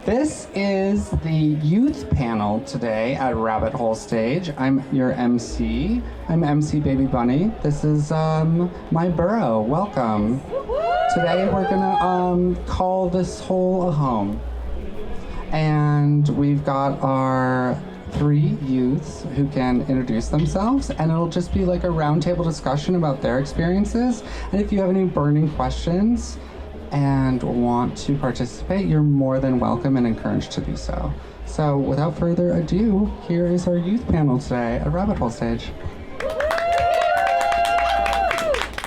This is the youth panel today at Rabbit Hole Stage. I'm your MC. I'm MC Baby Bunny. This is my burrow. Welcome. Today we're gonna call this hole a home. And we've got our 3 youths who can introduce themselves, and it'll just be like a roundtable discussion about their experiences. And if you have any burning questions and want to participate, you're more than welcome and encouraged to do so. So without further ado, here is our youth panel today at Rabbit Hole Stage.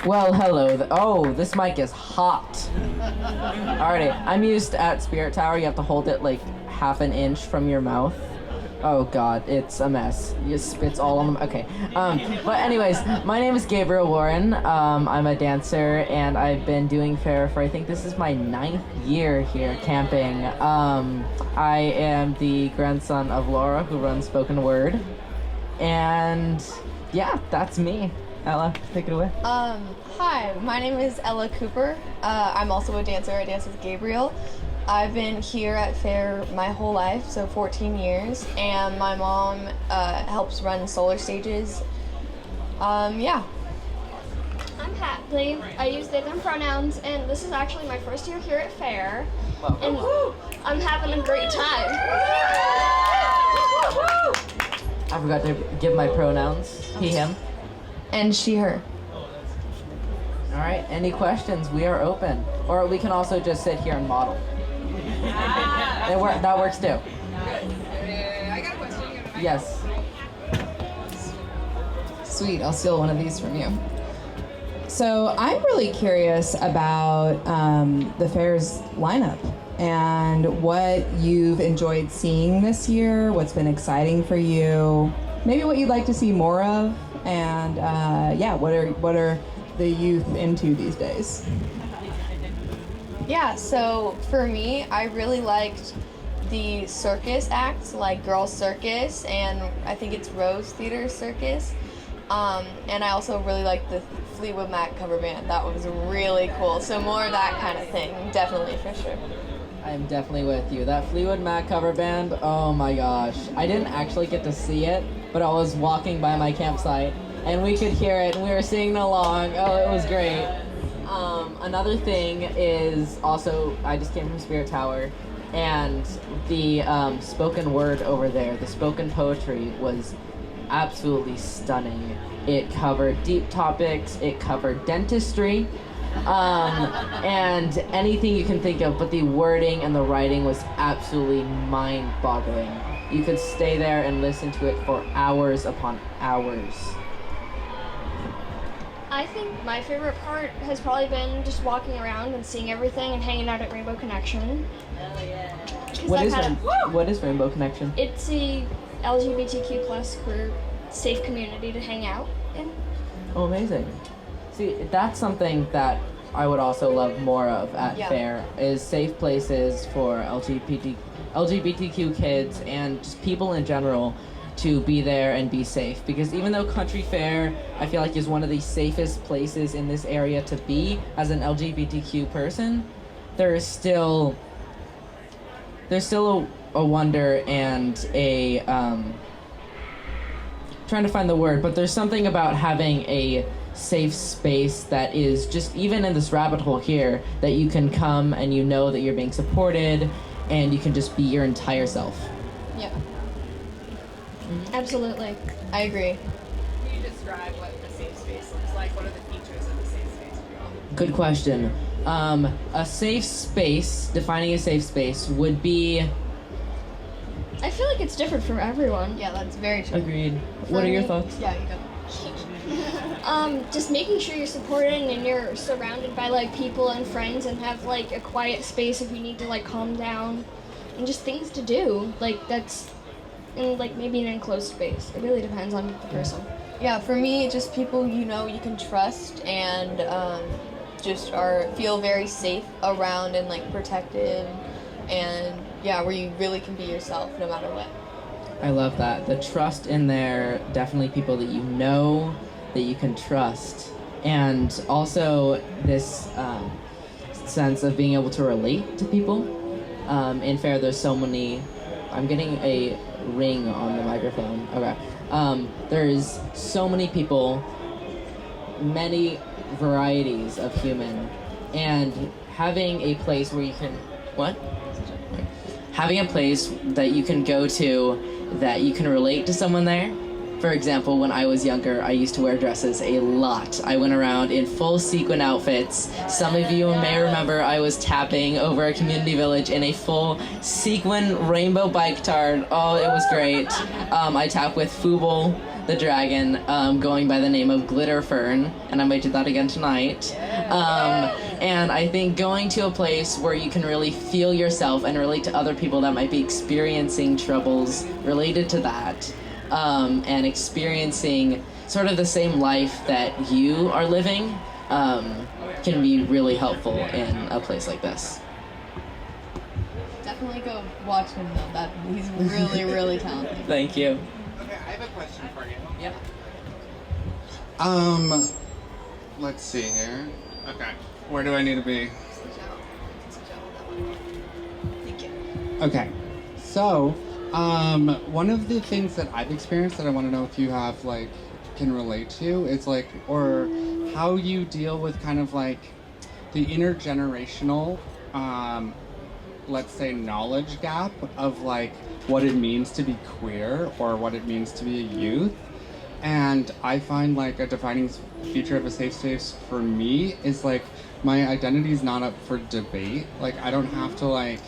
Well, hello. Oh, this mic is hot. Alrighty, I'm used at Spirit Tower. You have to hold it like half an inch from your mouth. Oh god, it's a mess. It spits all on them. Okay. But anyways, my name is Gabriel Warren. I'm a dancer, and I've been doing fair for, I think this is my 9th year here camping. I am the grandson of Laura, who runs Spoken Word. And yeah, that's me. Ella, take it away. Hi, my name is Ella Cooper. I'm also a dancer. I dance with Gabriel. I've been here at Fair my whole life, so 14 years, and my mom helps run solar stages. Yeah. I'm Hadley. I use they them pronouns, and this is actually my first year here at Fair, and I'm having a great time. I forgot to give my pronouns. He, him. And she, her. Alright, any questions? We are open. Or we can also just sit here and model. That works too. I got a question. Yes. Sweet, I'll steal one of these from you. So I'm really curious about the fair's lineup and what you've enjoyed seeing this year, what's been exciting for you, maybe what you'd like to see more of, and what are the youth into these days? Yeah, so for me, I really liked the circus acts, like Girls Circus, and I think it's Rose Theater Circus. And I also really liked the Fleetwood Mac cover band. That was really cool. So more of that kind of thing, definitely, for sure. I'm definitely with you. That Fleetwood Mac cover band, oh my gosh. I didn't actually get to see it, but I was walking by my campsite, and we could hear it, and we were singing along. Oh, it was great. Another thing is also, I just came from Spirit Tower, and the spoken word over there, the spoken poetry, was absolutely stunning. It covered deep topics, it covered dentistry, and anything you can think of, but the wording and the writing was absolutely mind-boggling. You could stay there and listen to it for hours upon hours. I think my favorite part has probably been just walking around and seeing everything and hanging out at Rainbow Connection. Hell yeah. 'Cause What is Rainbow Connection? It's a LGBTQ plus queer safe community to hang out in. Oh, amazing. See, that's something that I would also love more of at Fair, is safe places for LGBTQ kids and just people in general to be there and be safe. Because even though Country Fair, I feel like, is one of the safest places in this area to be as an LGBTQ person, there's still a wonder and a trying to find the word, but there's something about having a safe space that is just, even in this rabbit hole here, that you can come and you know that you're being supported and you can just be your entire self. Yeah. Absolutely. I agree. Can you describe what the safe space looks like? What are the features of the safe space for y'all? Good question. A safe space, defining a safe space, would be... I feel like it's different for everyone. Yeah, that's very true. Agreed. What are your thoughts? Yeah, you go. Just making sure you're supported and you're surrounded by like people and friends and have like a quiet space if you need to like calm down, and just things to do. Like that's in like maybe an enclosed space. It really depends on the person. Yeah, for me, just people you know you can trust and just feel very safe around and like protected, and yeah, where you really can be yourself no matter what. I love that. The trust in there, definitely people that you know, that you can trust. And also this sense of being able to relate to people. in fair, there's so many. I'm getting a ring on the microphone. Okay. There's so many people, many varieties of human, and having a place where you can having a place that you can go to that you can relate to someone there. For example, when I was younger, I used to wear dresses a lot. I went around in full sequin outfits. Some of you may remember I was tapping over a community village in a full sequin rainbow bike tart. Oh, it was great. I tapped with Fooble the dragon, going by the name of Glitterfern, and I might do that again tonight. And I think going to a place where you can really feel yourself and relate to other people that might be experiencing troubles related to that, and experiencing sort of the same life that you are living, can be really helpful in a place like this. Definitely go watch him though. He's really, really talented. Thank you. Okay, I have a question for you. Yeah. Let's see here. Okay, where do I need to be? Thank you. Okay, so, one of the things that I've experienced that I want to know if you have, like, can relate to is, like, or how you deal with kind of, like, the intergenerational, let's say, knowledge gap of, like, what it means to be queer or what it means to be a youth. And I find, like, a defining feature of a safe space for me is, like, my identity is not up for debate. Like, I don't have to, like,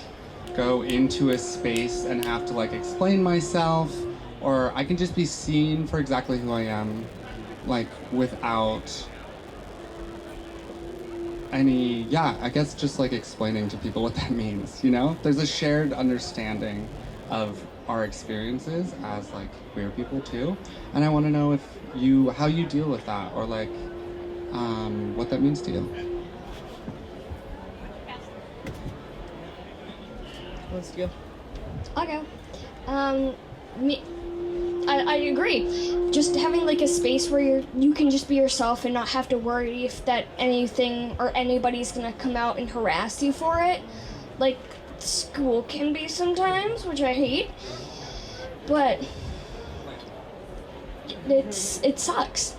go into a space and have to, like, explain myself, or I can just be seen for exactly who I am, like, without any, I guess just, like, explaining to people what that means, you know? There's a shared understanding of our experiences as, like, queer people too, and I want to know how you deal with that, or, like, what that means to you. Let's go. I'll go. I agree. Just having like a space where you can just be yourself and not have to worry if that anything or anybody's gonna come out and harass you for it. Like school can be sometimes, which I hate. But it sucks.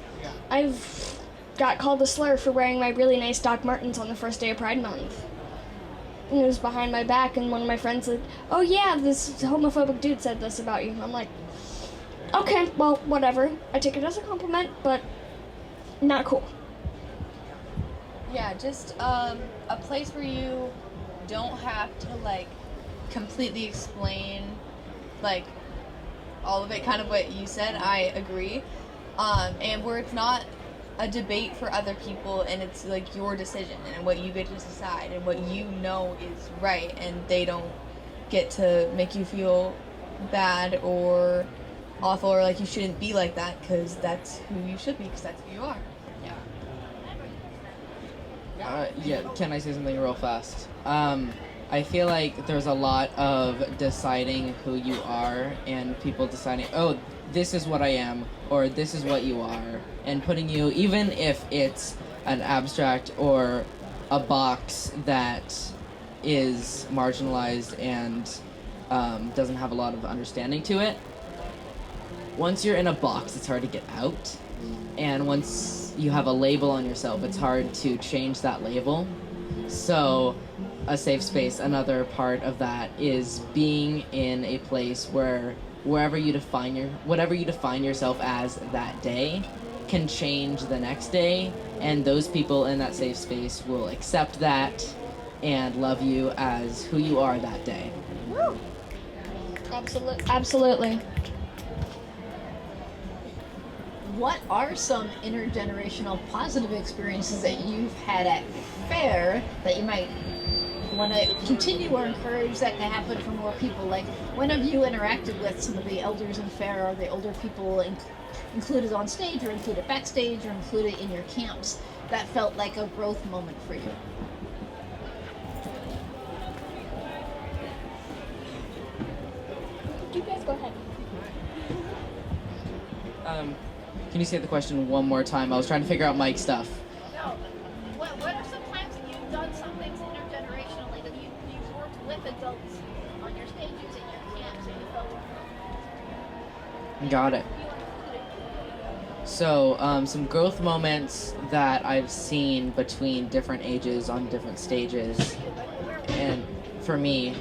I've got called a slur for wearing my really nice Doc Martens on the first day of Pride Month. And it was behind my back, and one of my friends said, "Oh yeah, this homophobic dude said this about you." I'm like, okay, well, whatever. I take it as a compliment, but not cool. Yeah, just a place where you don't have to like completely explain like all of it, kind of what you said. I agree. And where it's not a debate for other people and it's like your decision and what you get to decide and what you know is right, and they don't get to make you feel bad or awful or like you shouldn't be like that, because that's who you should be, because that's who you are. Yeah, can I say something real fast? I feel like there's a lot of deciding who you are and people deciding, oh, this is what I am, or this is what you are, and putting you, even if it's an abstract or a box that is marginalized and doesn't have a lot of understanding to it. Once you're in a box, it's hard to get out, and once you have a label on yourself, it's hard to change that label. So a safe space, another part of that is being in a place where whatever you define yourself as that day can change the next day, and those people in that safe space will accept that and love you as who you are that day. Woo! Absolutely. What are some intergenerational positive experiences that you've had at FAIR that you might want to continue or encourage that to happen for more people? Like, when have you interacted with some of the elders in FAIR, or the older people included on stage or included backstage or included in your camps, that felt like a growth moment for you? You guys go ahead. Can you say the question one more time? I was trying to figure out Mike's stuff. No. What are some times that you've done some things intergenerationally that you've worked with adults Got it. So, some growth moments that I've seen between different ages on different stages. And for me,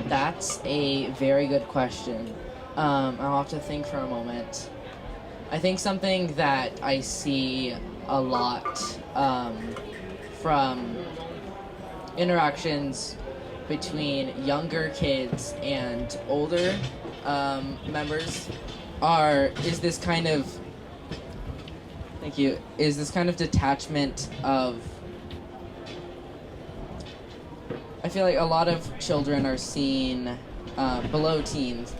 that's a very good question. I'll have to think for a moment. I think something that I see a lot from interactions between younger kids and older members is this kind of detachment of, I feel like a lot of children are seen below teens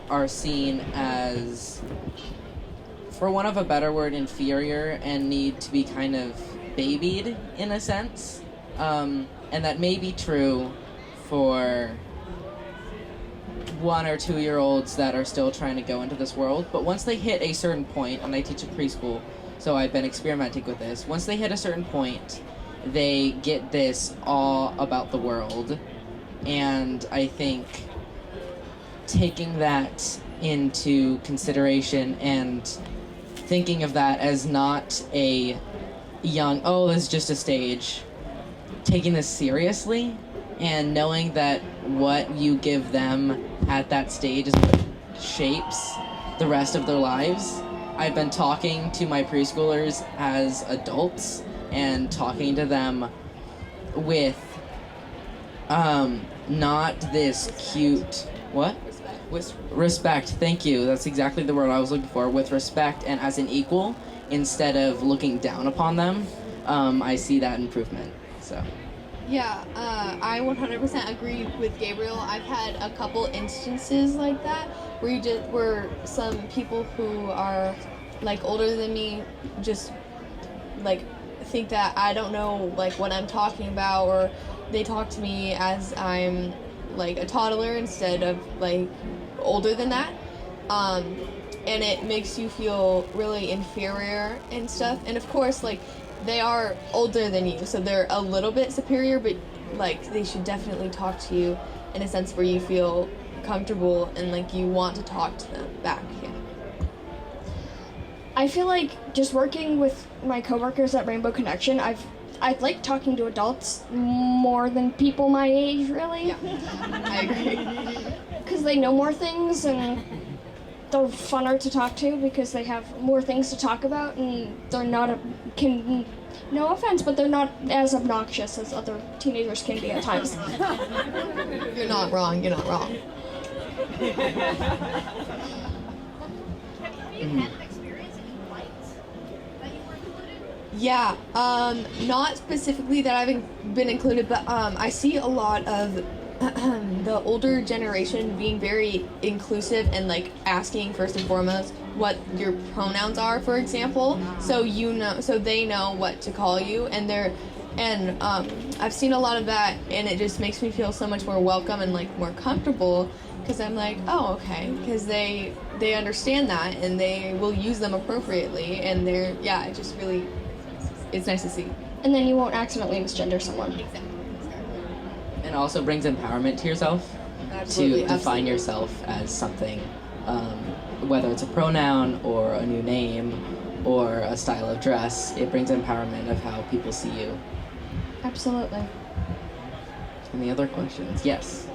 are seen as, for want of a better word, inferior and need to be kind of babied in a sense, and that may be true for 1 or 2 year olds that are still trying to go into this world, but once they hit a certain point, and I teach at preschool, so I've been experimenting with this, once they hit a certain point, they get this awe about the world, and I think taking that into consideration and thinking of that as not a young, oh, this is just a stage, taking this seriously and knowing that what you give them at that stage is what shapes the rest of their lives. I've been talking to my preschoolers as adults and talking to them with not this cute, what? With respect, thank you. That's exactly the word I was looking for. With respect and as an equal, instead of looking down upon them. I see that improvement, so. Yeah, I 100% agree with Gabriel. I've had a couple instances like that where some people who are like older than me just like think that I don't know like what I'm talking about, or they talk to me as I'm like a toddler instead of like older than that, and it makes you feel really inferior and stuff. And of course, like, they are older than you, so they're a little bit superior, but like they should definitely talk to you in a sense where you feel comfortable and like you want to talk to them back. Yeah. I feel like just working with my coworkers at Rainbow Connection, I like talking to adults more than people my age, really. Yeah, I agree. Because they know more things and they're funner to talk to because they have more things to talk about, and they're not no offense, but they're not as obnoxious as other teenagers can be at times. You're not wrong. You're not wrong. Have you had an experience that you liked that you were included? Yeah, not specifically that I've been included, but I see a lot of the older generation being very inclusive and like asking first and foremost what your pronouns are, for example, so they know what to call you, and I've seen a lot of that, and it just makes me feel so much more welcome and like more comfortable, because I'm like, oh, okay, because they understand that and they will use them appropriately, and it's nice to see. And then you won't accidentally misgender someone. Exactly. And also brings empowerment to yourself. Absolutely, to define absolutely. yourself as something, whether it's a pronoun or a new name or a style of dress. It brings empowerment of how people see you. Absolutely. Any other questions? Yes.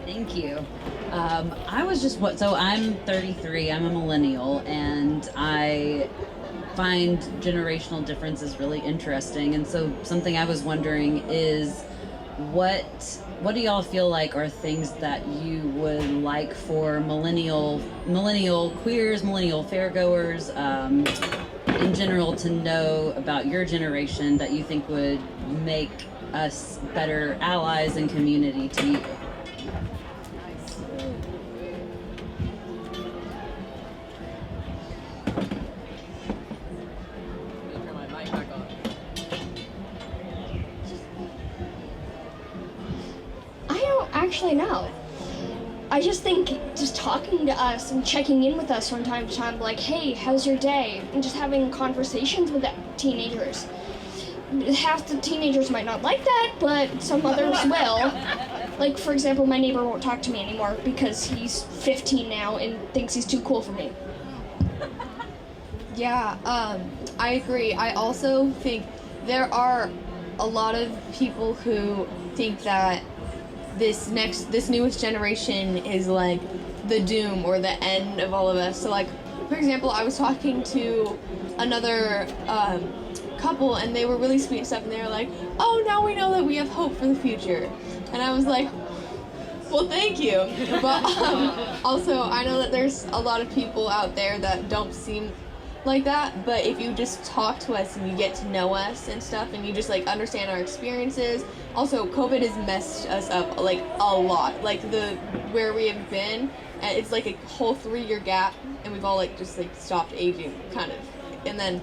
Thank you. So I'm 33, I'm a millennial, and I find generational differences really interesting. And so something I was wondering is, what do y'all feel like are things that you would like for millennial queers, millennial fairgoers, in general, to know about your generation that you think would make us better allies and community to you? Actually, no. I just think just talking to us and checking in with us from time to time, like, hey, how's your day? And just having conversations with teenagers. Half the teenagers might not like that, but some others will. Like, for example, my neighbor won't talk to me anymore because he's 15 now and thinks he's too cool for me. Yeah, I agree. I also think there are a lot of people who think that this newest generation is like the doom or the end of all of us. So like, for example, I was talking to another couple and they were really sweet and stuff, and they were like, oh, now we know that we have hope for the future. And I was like, well, thank you. But also, I know that there's a lot of people out there that don't seem like that, but if you just talk to us and you get to know us and stuff, and you just like understand our experiences. Also, COVID has messed us up like a lot. Like where we have been, and it's like a whole 3-year gap, and we've all like just like stopped aging, kind of. And then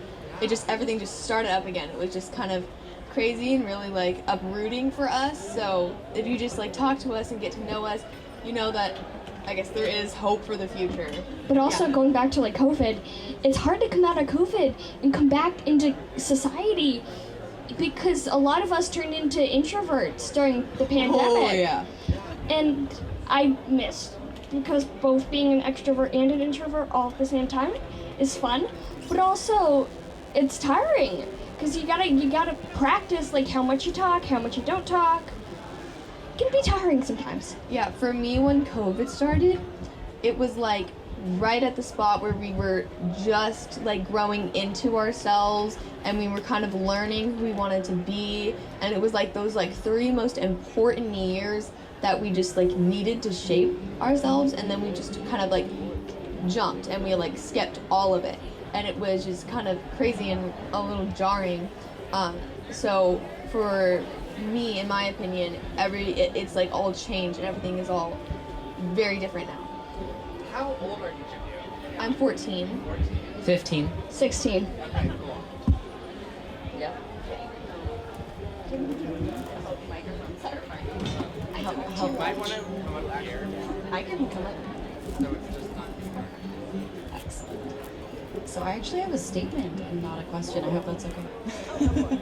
everything just started up again. It was just kind of crazy and really like uprooting for us. So if you just like talk to us and get to know us, you know that I guess there is hope for the future. But also going back to like COVID, it's hard to come out of COVID and come back into society because a lot of us turned into introverts during the pandemic. Oh yeah. And I missed because both being an extrovert and an introvert all at the same time is fun, but also it's tiring because you gotta practice like how much you talk, how much you don't talk. It can be tiring sometimes. Yeah, for me when COVID started, it was like right at the spot where we were just like growing into ourselves and we were kind of learning who we wanted to be, and it was like those like 3 most important years that we just like needed to shape ourselves, and then we just kind of like jumped and we like skipped all of it, and it was just kind of crazy and a little jarring. So for me, in my opinion, it's like all changed and everything is all very different now. How old are each of you? I'm 14. 15. 16. Okay, cool. Yep. You might want to come up here. I can come up. So it's just not. Excellent. So I actually have a statement and not a question. I hope that's okay.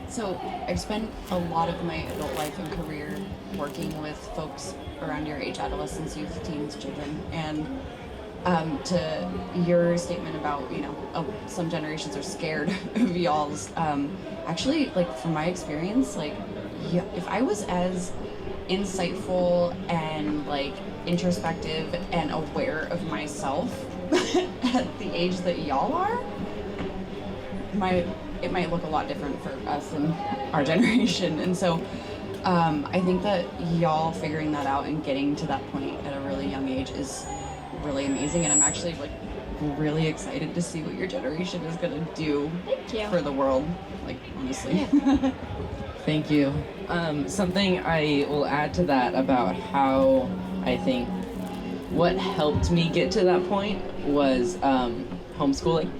So I've spent a lot of my adult life and career working with folks around your age, adolescents, youth, teens, children, and to your statement about, some generations are scared of y'all's, actually, like, from my experience, like, yeah, if I was as insightful and, like, introspective and aware of myself at the age that y'all are, it might look a lot different for us and our generation. And so I think that y'all figuring that out and getting to that point at a really young age is really amazing, and I'm actually like really excited to see what your generation is gonna do for the world, like, honestly. Thank you. Something I will add to that about how I think what helped me get to that point was homeschooling.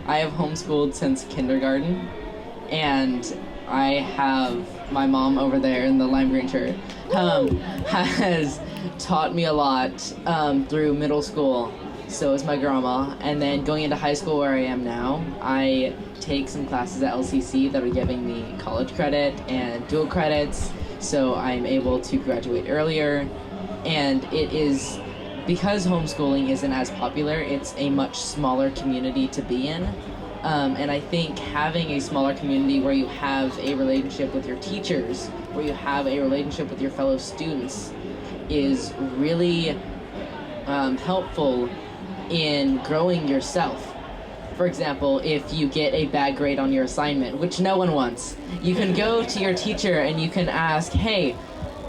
I have homeschooled since kindergarten, and I have my mom over there in the lime green shirt has taught me a lot through middle school. So is my grandma, and then going into high school where I am now, I take some classes at LCC that are giving me college credit and dual credits, so I'm able to graduate earlier. And it is, because homeschooling isn't as popular, it's a much smaller community to be in. And I think having a smaller community where you have a relationship with your teachers, where you have a relationship with your fellow students, is really helpful in growing yourself. For example, if you get a bad grade on your assignment, which no one wants, you can go to your teacher and you can ask, hey,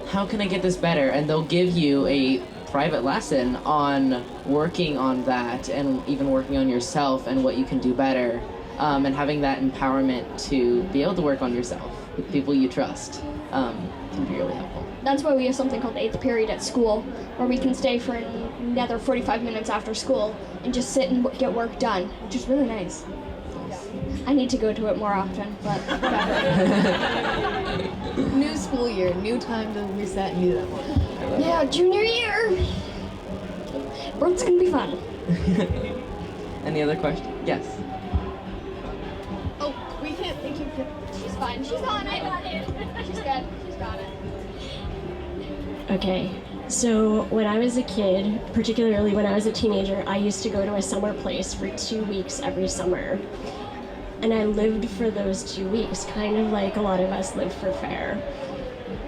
how can I get this better? And they'll give you a private lesson on working on that and even working on yourself and what you can do better, and having that empowerment to be able to work on yourself with people you trust can be really helpful. That's why we have something called 8th period at school, where we can stay for another 45 minutes after school and just sit and get work done, which is really nice. I need to go to it more often, but whatever. New school year, new time to reset and do that one. Yeah, junior year. But it's gonna be fun. Any other questions? Yes. Oh, we can't. Thank you. She's fine. She's on it. She's good. She's got it. Okay, so when I was a kid, particularly when I was a teenager, I used to go to a summer place for 2 weeks every summer. And I lived for those 2 weeks, kind of like a lot of us live for fair.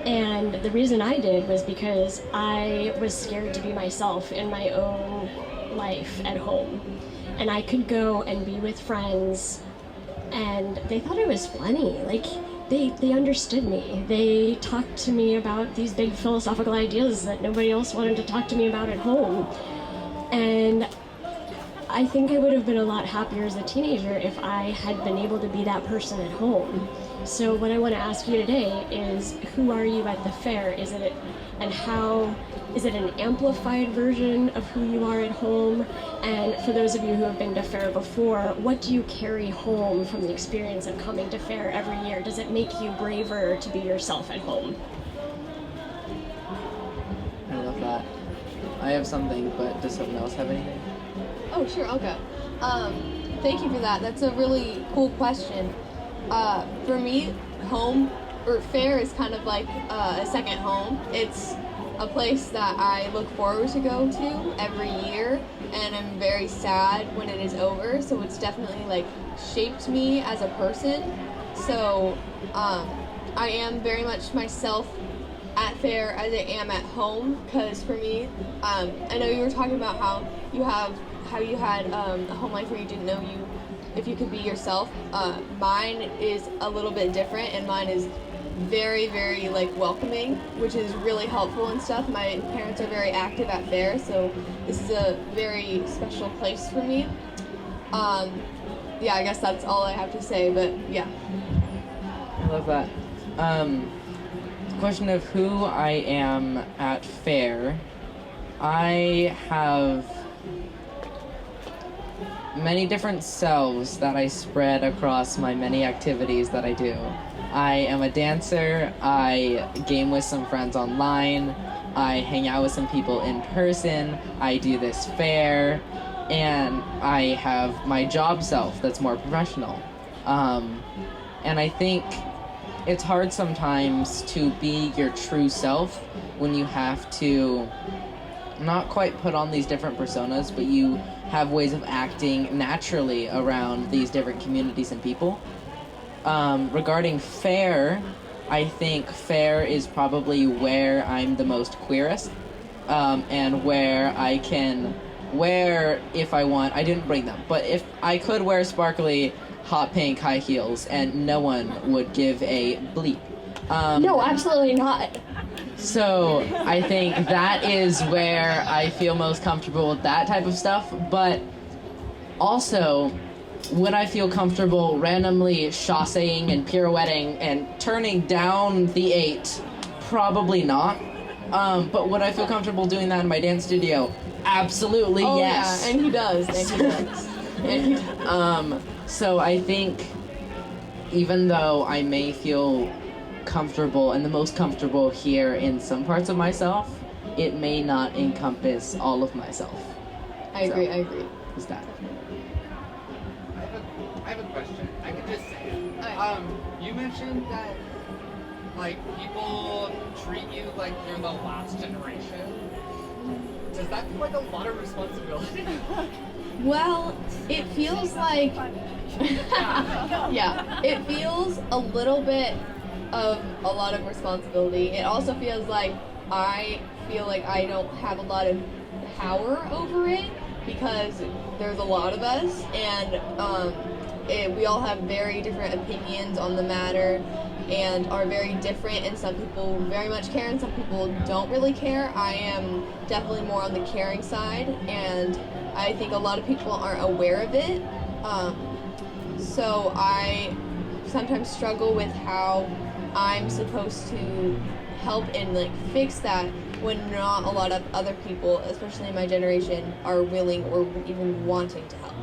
And the reason I did was because I was scared to be myself in my own life at home. And I could go and be with friends, and they thought it was funny. Like, they understood me. They talked to me about these big philosophical ideas that nobody else wanted to talk to me about at home. And I think I would have been a lot happier as a teenager if I had been able to be that person at home. So what I want to ask you today is, who are you at the fair? Is it an amplified version of who you are at home? And for those of you who have been to fair before, what do you carry home from the experience of coming to fair every year? Does it make you braver to be yourself at home? I love that. I have something, but does someone else have anything? Oh, sure, I'll go. Thank you for that. That's a really cool question. For me, home or fair is kind of like a second home. It's a place that I look forward to go to every year, and I'm very sad when it is over. So it's definitely like shaped me as a person. So I am very much myself at fair as I am at home, because for me, I know you were talking about how you had a home life where you didn't know if you could be yourself. Mine is a little bit different, and mine is very, very like welcoming, which is really helpful and stuff. My parents are very active at fair, so this is a very special place for me. Yeah, I guess that's all I have to say, but yeah. I love that. The question of who I am at fair, I have many different selves that I spread across my many activities that I do. I am a dancer, I game with some friends online, I hang out with some people in person, I do this fair, and I have my job self that's more professional. And I think it's hard sometimes to be your true self when you have to not quite put on these different personas, but you have ways of acting naturally around these different communities and people. Regarding fair, I think fair is probably where I'm the most queerest, and where I can wear, if I want, I didn't bring them, but if I could wear sparkly hot pink high heels and no one would give a bleep. No, absolutely not. So I think that is where I feel most comfortable with that type of stuff, but also, would I feel comfortable randomly chassing and pirouetting and turning down the 8? Probably not. But would I feel comfortable doing that in my dance studio? Absolutely, yes. Yeah, and he does. So I think even though I may feel comfortable and the most comfortable here in some parts of myself, it may not encompass all of myself. I agree. Is that? I have a question. I can just say it. You mentioned that, like, people treat you like you're the last generation. Does that feel like a lot of responsibility? Well, it feels like, yeah, it feels a little bit of a lot of responsibility. It also feels like I feel like I don't have a lot of power over it, because there's a lot of us, and we all have very different opinions on the matter and are very different, and some people very much care and some people don't really care. I am definitely more on the caring side, and I think a lot of people aren't aware of it. So I sometimes struggle with how I'm supposed to help and like fix that when not a lot of other people, especially in my generation, are willing or even wanting to help.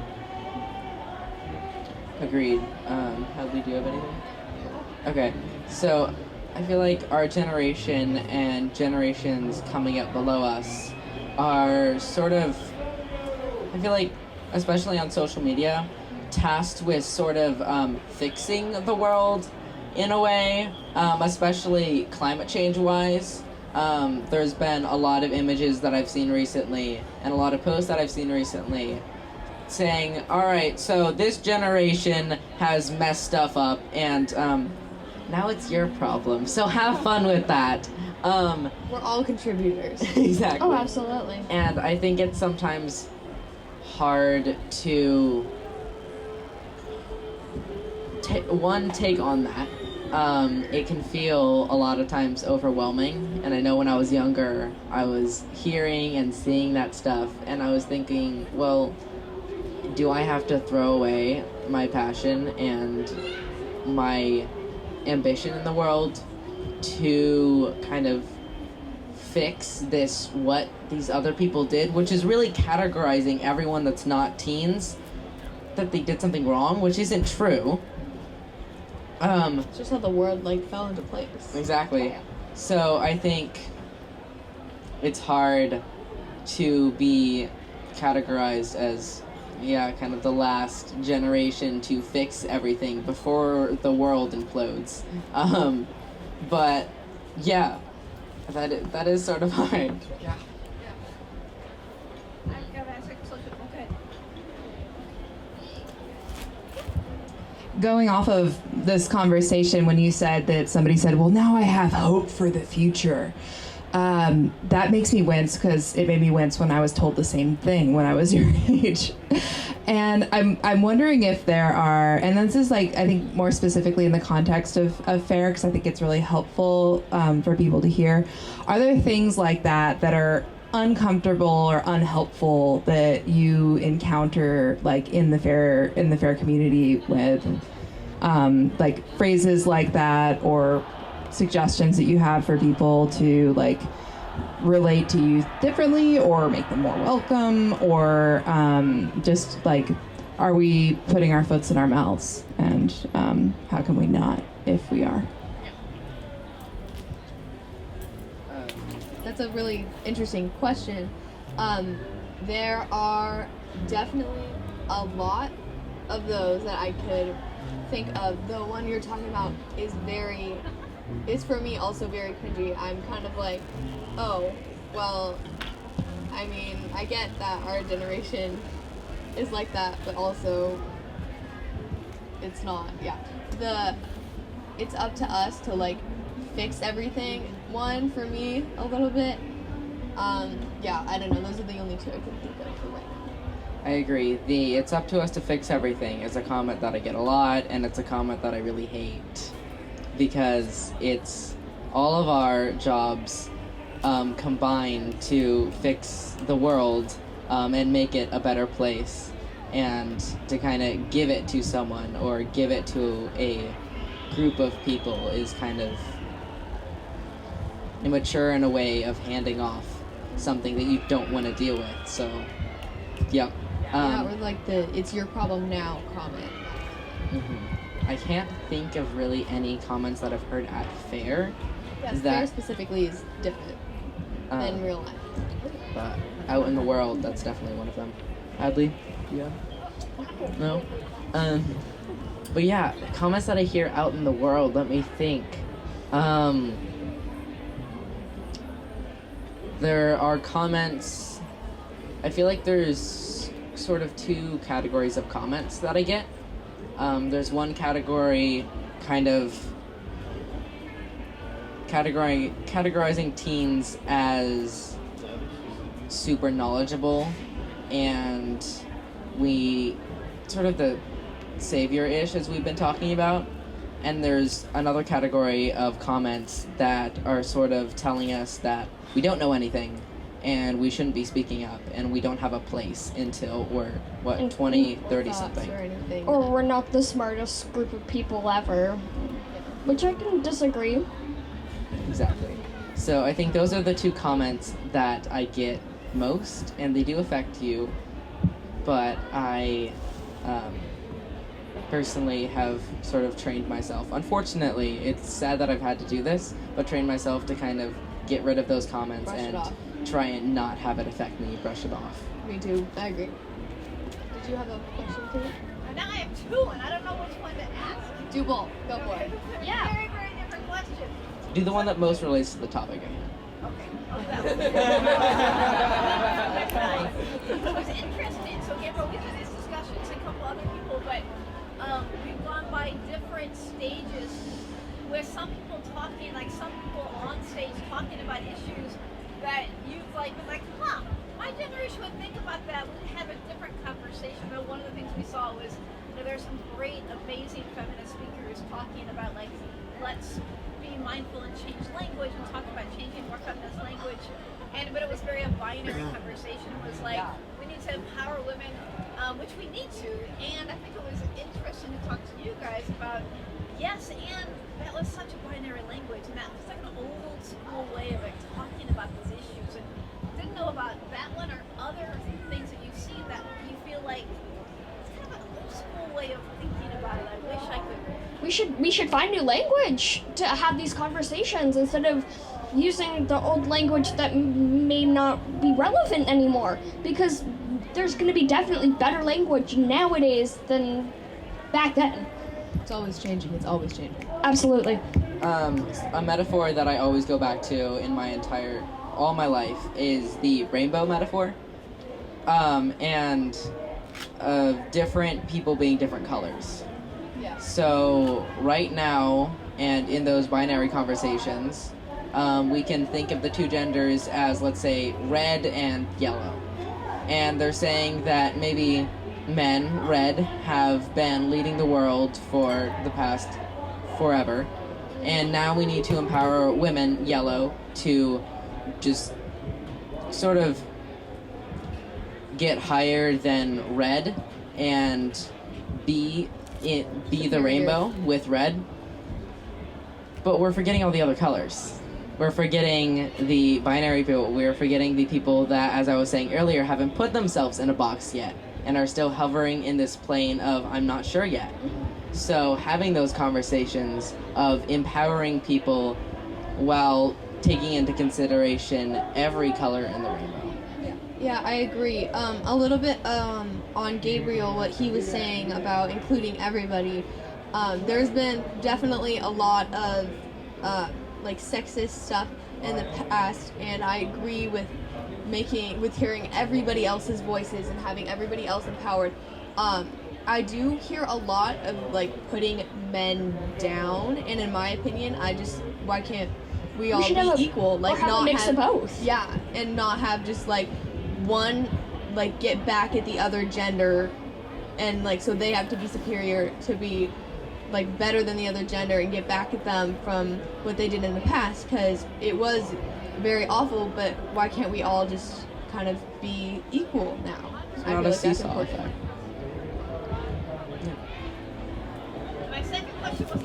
Agreed. Hadley, do you have anything? Okay, so I feel like our generation and generations coming up below us are sort of, I feel like, especially on social media, tasked with sort of fixing the world in a way, especially climate change wise. there's been a lot of images that I've seen recently and a lot of posts that I've seen recently saying, all right, so this generation has messed stuff up and now it's your problem. So have fun with that. We're all contributors. Exactly. Oh, absolutely. And I think it's sometimes hard to take on that. It can feel a lot of times overwhelming, and I know when I was younger, I was hearing and seeing that stuff, and I was thinking, well, do I have to throw away my passion and my ambition in the world to kind of fix this, what these other people did, which is really categorizing everyone that's not teens that they did something wrong, which isn't true. It's just how the world like fell into place. Exactly. So I think it's hard to be categorized as, yeah, kind of the last generation to fix everything before the world implodes. But yeah, that is sort of hard. Yeah. Going off of this conversation, when you said that somebody said, well, now I have hope for the future, that makes me wince because it made me wince when I was told the same thing when I was your age. And I'm wondering if there are, and this is like, I think more specifically in the context of FAIR, because I think it's really helpful for people to hear. Are there things like that that are uncomfortable or unhelpful that you encounter like in the FAIR community with like phrases like that or suggestions that you have for people to like relate to youth differently or make them more welcome or just like, are we putting our foots in our mouths and how can we not if we are? That's a really interesting question. There are definitely a lot of those that I could think of. The one you're talking about is for me also very cringy. I'm kind of like, oh, well, I mean, I get that our generation is like that, but also it's not. Yeah. It's up to us to like fix everything. One for me a little bit. Yeah, I don't know. Those are the only two I can think of for right now. I agree. It's up to us to fix everything is a comment that I get a lot, and it's a comment that I really hate because it's all of our jobs combined to fix the world and make it a better place, and to kind of give it to someone or give it to a group of people is kind of immature in a way of handing off something that you don't want to deal with. So, yeah. Yeah, or like the "it's your problem now" comment. Mm-hmm. I can't think of really any comments that I've heard at FAIR. Yes, FAIR specifically is different than real life. But out in the world, that's definitely one of them. Adley? Yeah. No? But yeah, comments that I hear out in the world, let me think. There are comments, I feel like there's sort of two categories of comments that I get. There's one category kind of categorizing teens as super knowledgeable and we sort of the savior-ish as we've been talking about. And there's another category of comments that are sort of telling us that we don't know anything and we shouldn't be speaking up and we don't have a place until we're, 20, 30 something. Or we're not the smartest group of people ever, which I can disagree. Exactly. So I think those are the two comments that I get most, and they do affect you, but I personally have sort of trained myself. Unfortunately, it's sad that I've had to do this, but trained myself to kind of get rid of those comments and try and not have it affect me, brush it off. Me too, I agree. Did you have a question too? Now I have two, and I don't know which one to ask. Do both, go for it. Yeah. Very, very different questions. Do the one that most relates to the topic at hand. Okay. It was interesting. So Gabriel, we had these discussions, a couple other people, but we've gone by different stages with some people talking, like some people on stage talking about issues that you've like been like, huh, my generation would think about that, would have a different conversation. But one of the things we saw was, you know, there's some great, amazing feminist speakers talking about like, let's be mindful and change language and talk about changing more feminist language. But it was very a binary conversation. It was like, we need to empower women, which we need to. And I think it was interesting to talk to you guys about, yes, and that was such a binary language, and that was like an old school way of like talking about these issues. And didn't know about that one or other things that you've seen that you feel like it's kind of an old school way of thinking about it. I wish I could. We should find new language to have these conversations instead of using the old language that may not be relevant anymore, because there's going to be definitely better language nowadays than back then. It's always changing. It's always changing. Absolutely. A metaphor that I always go back to in all my life is the rainbow metaphor, and different people being different colors. Yeah. So right now, and in those binary conversations, we can think of the two genders as, let's say, red and yellow. And they're saying that maybe men, red, have been leading the world for the past forever. And now we need to empower women, yellow, to just sort of get higher than red and be the rainbow with red. But we're forgetting all the other colors. We're forgetting the binary people. We're forgetting the people that, as I was saying earlier, haven't put themselves in a box yet and are still hovering in this plane of I'm not sure yet. So having those conversations of empowering people while taking into consideration every color in the rainbow. Yeah, I agree. A little bit on Gabriel, what he was saying about including everybody. There's been definitely a lot of like sexist stuff in the past, and I agree with hearing everybody else's voices and having everybody else empowered. I do hear a lot of like putting men down, and in my opinion, why can't we all be equal? Like have not a mix of both. Yeah, and not have just like one like get back at the other gender, and like so they have to be superior to be like better than the other gender and get back at them from what they did in the past, because it was very awful. But why can't we all just kind of be equal now? It's not a seesaw effect. My second question was,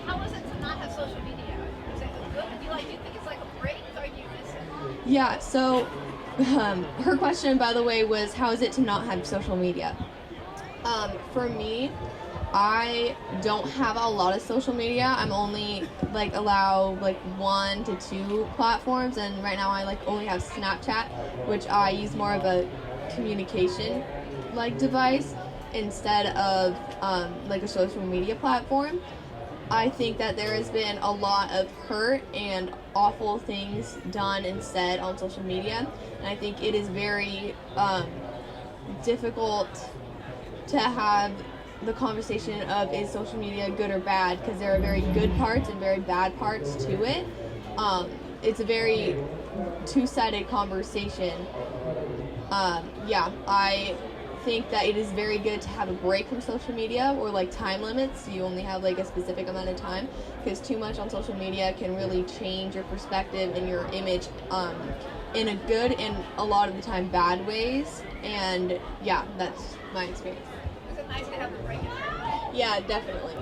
how is it to not have social media? Is it good? Do you think it's like a break, or do you miss it? Yeah, so her question, by the way, was how is it to not have social media? For me, I don't have a lot of social media. I'm only allow 1 to 2 platforms, and right now I only have Snapchat, which I use more of a communication device instead of a social media platform. I think that there has been a lot of hurt and awful things done and said on social media, and I think it is very difficult to have the conversation of is social media good or bad, because there are very good parts and very bad parts to it. It's a very two-sided conversation. I think that it is very good to have a break from social media, or time limits, so you only have a specific amount of time, because too much on social media can really change your perspective and your image in a good and a lot of the time bad ways. And that's my experience. Is it nice to have a break? Yeah, definitely.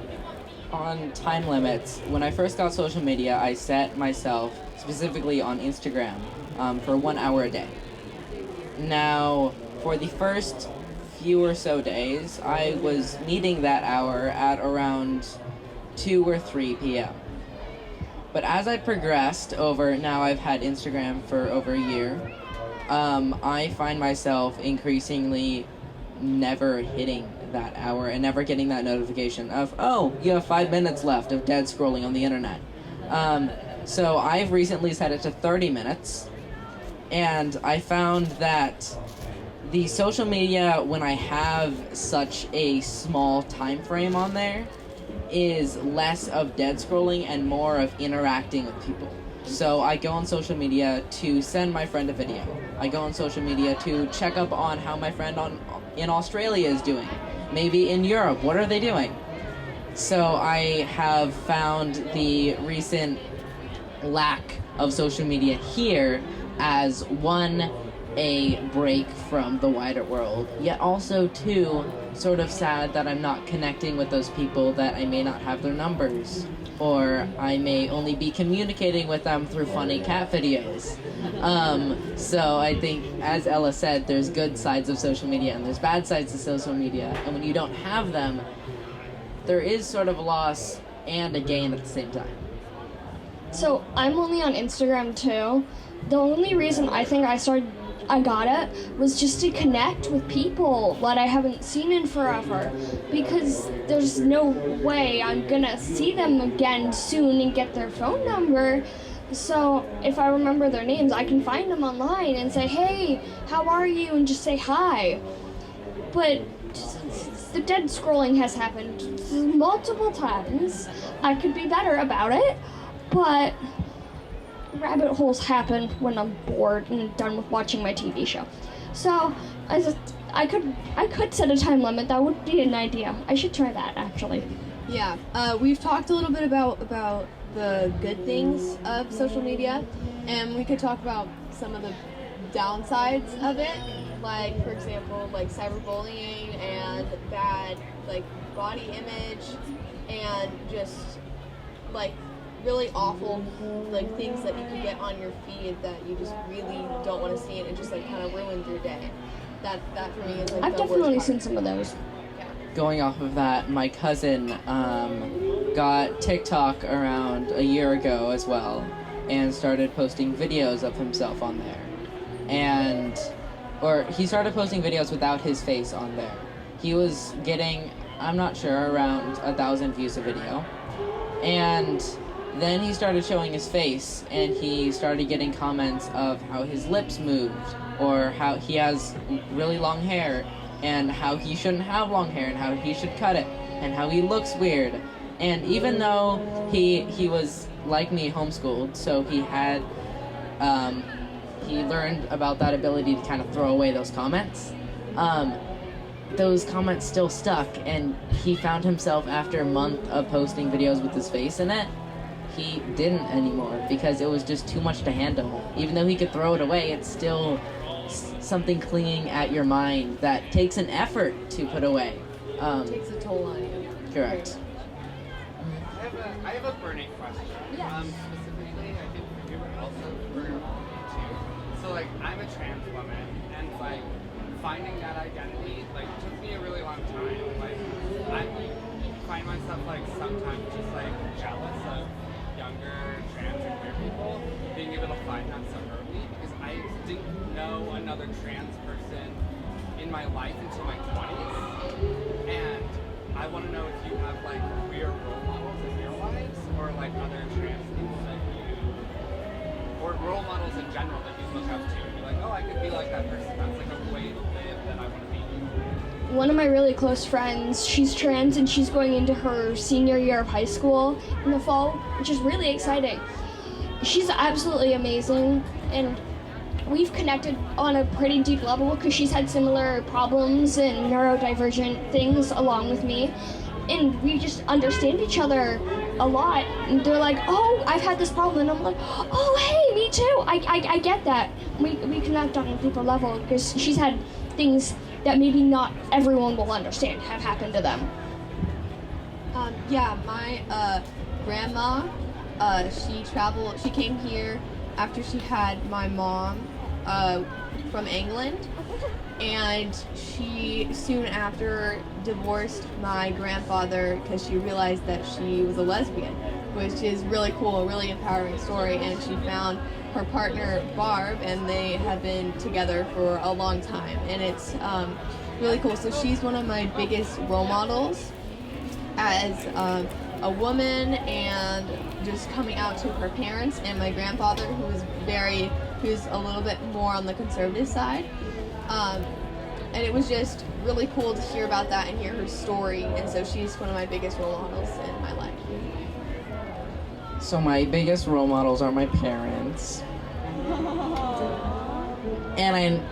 On time limits, when I first got social media, I set myself specifically on Instagram for 1 hour a day. Now, for the first few or so days, I was meeting that hour at around 2 or 3 p.m. But as I progressed now I've had Instagram for over a year, I find myself increasingly never hitting that hour and never getting that notification of, oh, you have 5 minutes left of dead scrolling on the internet. So I've recently set it to 30 minutes, and I found that the social media, when I have such a small time frame on there, is less of dead scrolling and more of interacting with people. So I go on social media to send my friend a video. I go on social media to check up on how my friend in Australia is doing. Maybe in Europe, what are they doing? So I have found the recent lack of social media here as one, a break from the wider world, yet also two, sort of sad that I'm not connecting with those people that I may not have their numbers, or I may only be communicating with them through funny cat videos. So I think, as Ella said, there's good sides of social media and there's bad sides of social media, and when you don't have them, there is sort of a loss and a gain at the same time. So I'm only on Instagram too. The only reason I think I got it was just to connect with people that I haven't seen in forever, because there's no way I'm gonna see them again soon and get their phone number. So if I remember their names, I can find them online and say, hey, how are you, and just say hi. But the dead scrolling has happened multiple times. I could be better about it, but rabbit holes happen when I'm bored and done with watching my TV show. So I could set a time limit. That would be an idea. I should try that, actually. Yeah, we've talked a little bit about the good things of social media, and we could talk about some of the downsides of it, like, for example, like cyberbullying and bad, like, body image, and just, like, really awful, like, things that you can get on your feed that you just really don't want to see, and it just, like, kind of ruins your day. That for me is, like, I've definitely seen some of those. Going off of that, my cousin got TikTok around a year ago as well, and started posting videos of himself on there. Or he started posting videos without his face on there. He was getting, I'm not sure, around 1,000 views a video. And then he started showing his face, and he started getting comments of how his lips moved, or how he has really long hair, and how he shouldn't have long hair, and how he should cut it, and how he looks weird. And even though he was, like me, homeschooled, so he had, he learned about that ability to kind of throw away those comments. Those comments still stuck, and he found himself, after a month of posting videos with his face in it, he didn't anymore, because it was just too much to handle. Even though he could throw it away, it's still something clinging at your mind that takes an effort to put away. It takes a toll on you. Correct. I have a burning question. Yes. Specifically, I think for you, but also for too. So, like, I'm a trans woman, and, like, finding that identity, like, took me a really long time. Like, I find myself, like, sometimes just, like, jealous of younger trans and queer people being able to find that so early, because I didn't know another trans person in my life until my 20s. And I want to know if you have, like, queer role models in your lives, or, like, other trans people that you, or role models in general that you look up to, and you're like, oh, I could be like that person. That's, like, a way to live that I want to be. One of my really close friends, she's trans, and she's going into her senior year of high school in the fall, which is really exciting. She's absolutely amazing, and we've connected on a pretty deep level because she's had similar problems and neurodivergent things along with me, and we just understand each other a lot. And they're like, oh, I've had this problem, and I'm like, oh, hey, me too. I get that. We connect on a deeper level because she's had things that maybe not everyone will understand have happened to them. Yeah, my grandma, she came here after she had my mom from England, and she soon after divorced my grandfather because she realized that she was a lesbian, which is really cool, a really empowering story. And she found her partner Barb, and they have been together for a long time, and it's really cool. So she's one of my biggest role models as a woman and just coming out to her parents, and my grandfather who's a little bit more on the conservative side. And it was just really cool to hear about that and hear her story, and so she's one of my biggest role models in my life. So my biggest role models are my parents.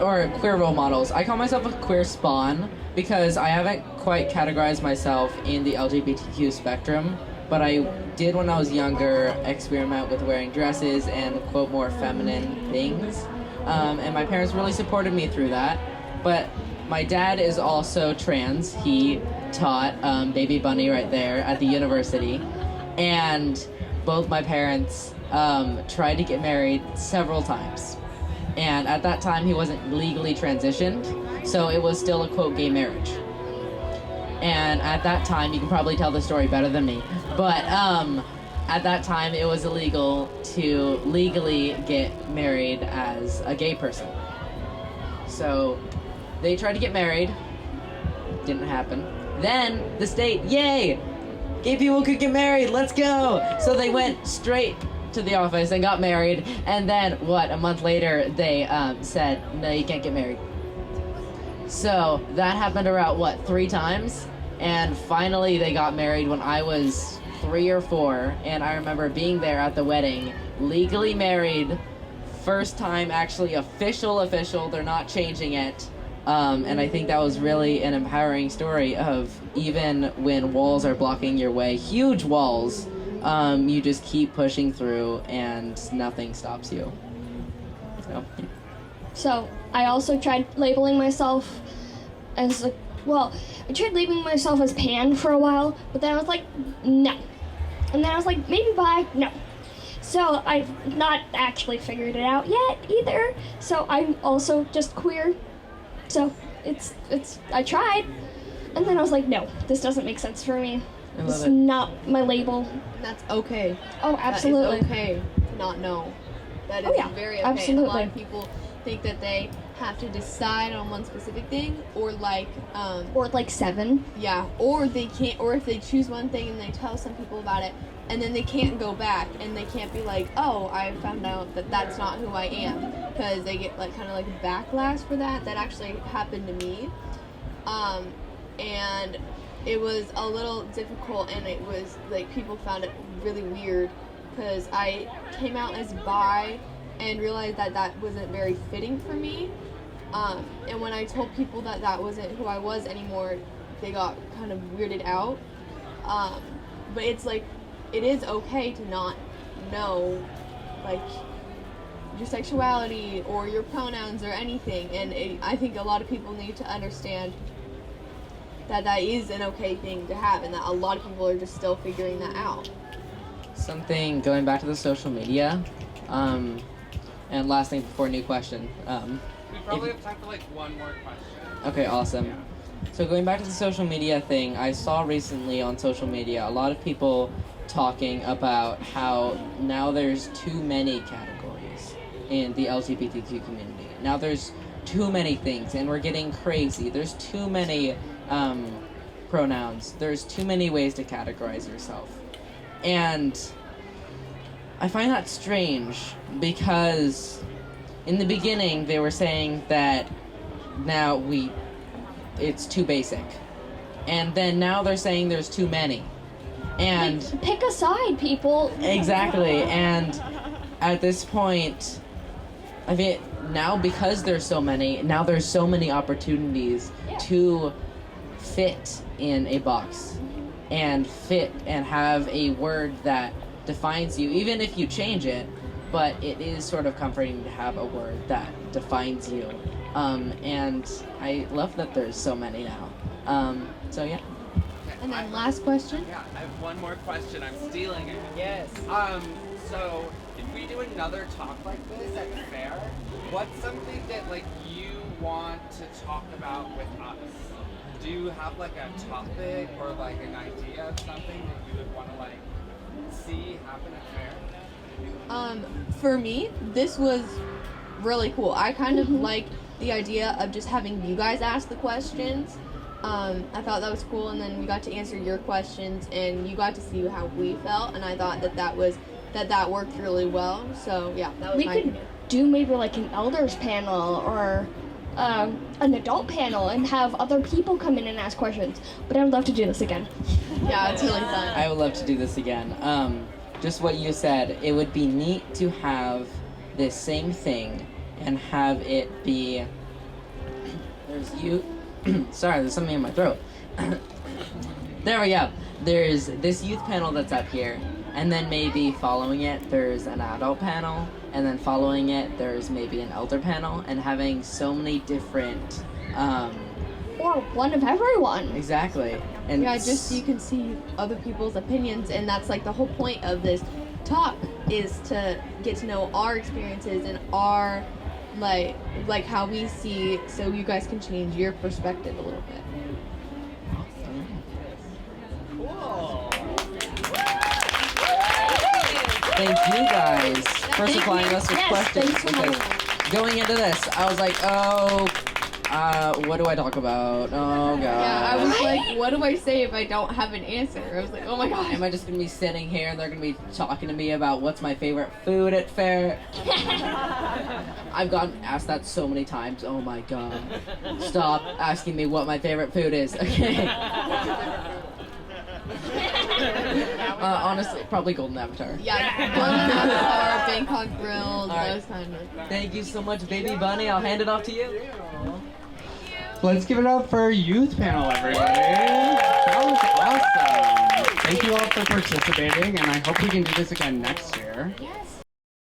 Or queer role models. I call myself a queer spawn because I haven't quite categorized myself in the LGBTQ spectrum, but I did when I was younger experiment with wearing dresses and quote more feminine things. And my parents really supported me through that. But my dad is also trans. He taught Baby Bunny right there at the university. And both my parents tried to get married several times. And at that time, he wasn't legally transitioned, so it was still a quote gay marriage. And at that time, you can probably tell the story better than me, but at that time, it was illegal to legally get married as a gay person. So they tried to get married, didn't happen. Then the state, yay, gay people could get married, let's go. So they went straight to the office and got married, and then a month later they said, no, you can't get married. So that happened around 3 times, and finally they got married when I was 3 or 4, and I remember being there at the wedding, legally married, first time actually official, they're not changing it. And I think that was really an empowering story of even when walls are blocking your way, huge walls, you just keep pushing through and nothing stops you. So I also tried labeling myself as I tried labeling myself as pan for a while, but then I was like, no. And then I was like, maybe bi, no. So I've not actually figured it out yet either. So I'm also just queer. So I tried, and then I was like, no, this doesn't make sense for me. This is not my label. That's okay. Oh, absolutely. That is okay to not know. That is very okay. Absolutely. And a lot of people think that they have to decide on one specific thing, or or 7. Yeah, or they can't, or if they choose one thing and they tell some people about it, and then they can't go back, and they can't be like, oh, I found out that that's not who I am, because they get kind of backlash for that. That actually happened to me, and it was a little difficult, and it was people found it really weird because I came out as bi and realized that that wasn't very fitting for me. And when I told people that that wasn't who I was anymore, they got kind of weirded out. But it's it is okay to not know your sexuality or your pronouns or anything. And I think a lot of people need to understand that that is an okay thing to have, and that a lot of people are just still figuring that out. Something going back to the social media, and last thing before new question. We probably have time for one more question. Okay, awesome. Yeah. So going back to the social media thing, I saw recently on social media a lot of people talking about how now there's too many categories in the LGBTQ community. Now there's too many things, and we're getting crazy. There's too many pronouns. There's too many ways to categorize yourself. And I find that strange because in the beginning they were saying that now it's too basic. And then now they're saying there's too many. And pick a side, people. Exactly. And at this point, I mean, now because there's so many, now there's so many opportunities to fit in a box and fit and have a word that defines you, even if you change it, but it is sort of comforting to have a word that defines you. And I love that there's so many now. So yeah. And then last question. Yeah, I have one more question. I'm stealing it. Yes. So if we do another talk like this at the fair, what's something that you want to talk about with us? Do you have a topic or an idea of something that you would want to see happen at fair? For me, this was really cool. I kind of like the idea of just having you guys ask the questions, I thought that was cool, and then we got to answer your questions, and you got to see how we felt, and I thought that worked really well. So yeah, that was We my could opinion. do maybe like an elders panel or an adult panel and have other people come in and ask questions. But I would love to do this again. Yeah, it's really fun. I would love to do this again. Just what you said, it would be neat to have this same thing and have it be. There's you. Sorry, there's something in my throat. There we go. There's this youth panel that's up here, and then maybe following it, there's an adult panel, and then following it, there's maybe an elder panel, and having so many different. Or one of everyone. Exactly. And Yeah, just so you can see other people's opinions, and that's like the whole point of this talk is to get to know our experiences and our like how we see, so you guys can change your perspective a little bit. Thank you guys for supplying us with Yes, questions. thanks for having Because going into this, I was like, what do I talk about? Oh god. Yeah, I was like, what do I say if I don't have an answer? I was like, oh my god. Am I just gonna be sitting here and they're gonna be talking to me about what's my favorite food at fair? I've gotten asked that so many times. Oh my god. Stop asking me what my favorite food is. Okay. Honestly, probably Golden Avatar. Yeah, Golden Avatar, Bangkok Grilled, Alright. those kind of. Thank you so much, baby bunny. I'll hand it off to you. Let's give it up for our youth panel, everybody. That was awesome. Thank you all for participating, and I hope we can do this again next year. Yes.